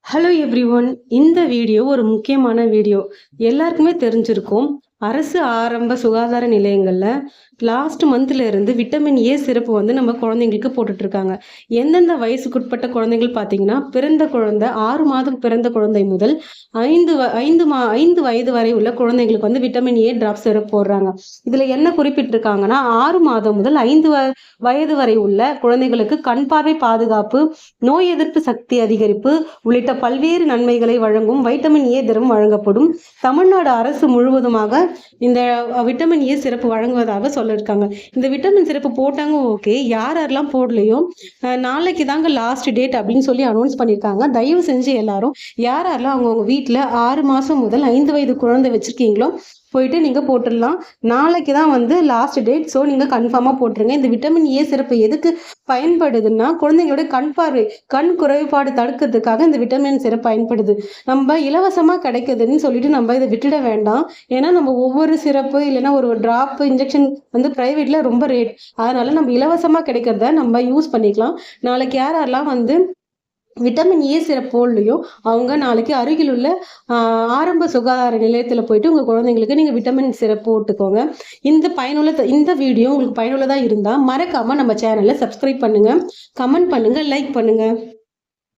Hello everyone. இந்த video ஒரு முக்கியமான வீடியோ. எல்லாருக்குமே தெரிஞ்சிருக்கும். அரசு ஆரம்ப சுகாதார நிலையங்கள்ல லாஸ்ட் மந்த்ல இருந்து விட்டமின் ஏ சிறப்பு வந்து நம்ம குழந்தைங்களுக்கு போட்டுட்டு இருக்காங்க. எந்தெந்த வயசுக்குட்பட்ட குழந்தைகள் பார்த்தீங்கன்னா, பிறந்த குழந்தை 6 மாதம் பிறந்த குழந்தை முதல் 5 வயது வரை உள்ள குழந்தைங்களுக்கு வந்து விட்டமின் ஏ டிராப் சிறப்பு போடுறாங்க. இதுல என்ன குறிப்பிட்டிருக்காங்கன்னா, 6 மாதம் முதல் 5 வயது வரை உள்ள குழந்தைகளுக்கு கண் பார்வை பாதுகாப்பு, நோய் எதிர்ப்பு சக்தி அதிகரிப்பு உள்ளிட்ட பல்வேறு நன்மைகளை வழங்கும் வைட்டமின் ஏ திரம் வழங்கப்படும். தமிழ்நாடு அரசு முழுவதுமாக இந்த விட்டமின் ஏ சிறப்பு வழங்குவதாக சொல்லியிருக்காங்க. இந்த விட்டமின் சிறப்பு போட்டாங்க, ஓகே. யாரெல்லாம் போடலையோ நாளைக்கு தாங்க லாஸ்ட் டேட் அப்படின்னு சொல்லி அனௌன்ஸ் பண்ணியிருக்காங்க. தயவு செஞ்சு எல்லாரும் யாரெல்லாம் அவங்கவுங்க வீட்டில் 6 மாதம் முதல் 5 வயது குழந்தை வச்சுருக்கீங்களோ போயிட்டு நீங்கள் போட்டுடலாம். நாளைக்கு தான் வந்து லாஸ்ட் டேட். ஸோ நீங்கள் கன்ஃபார்மாக போட்டுருங்க. இந்த விட்டமின் ஏ சிறப்பு எதுக்கு பயன்படுதுன்னா, குழந்தைங்களோட கண் பார்வை, கண் குறைபாடு தடுக்கிறதுக்காக இந்த விட்டமின் சிறப்பு பயன்படுது. நம்ம இலவசமாக கிடைக்குதுன்னு சொல்லிட்டு நம்ம இதை விட்டுட வேண்டாம். ஏன்னா நம்ம ஒவ்வொரு சிறப்பு இல்லைன்னா ஒரு ட்ராப் இன்ஜெக்ஷன் வந்து ப்ரைவேட்டில் ரொம்ப ரேட். அதனால நம்ம இலவசமாக கிடைக்கிறத நம்ம யூஸ் பண்ணிக்கலாம். நாளைக்கு யாரெல்லாம் வந்து விட்டமின் ஏ சிறப்பு போடலையோ அவங்க நாளைக்கு அருகில் உள்ள ஆரம்ப சுகாதார நிலையத்தில் போயிட்டு உங்கள் குழந்தைங்களுக்கு நீங்கள் விட்டமின் சிறப்பு போட்டுக்கோங்க. இந்த வீடியோ உங்களுக்கு பயனுள்ளதாக இருந்தால் மறக்காமல் நம்ம சேனலை சப்ஸ்கிரைப் பண்ணுங்கள், கமெண்ட் பண்ணுங்கள், லைக் பண்ணுங்கள்.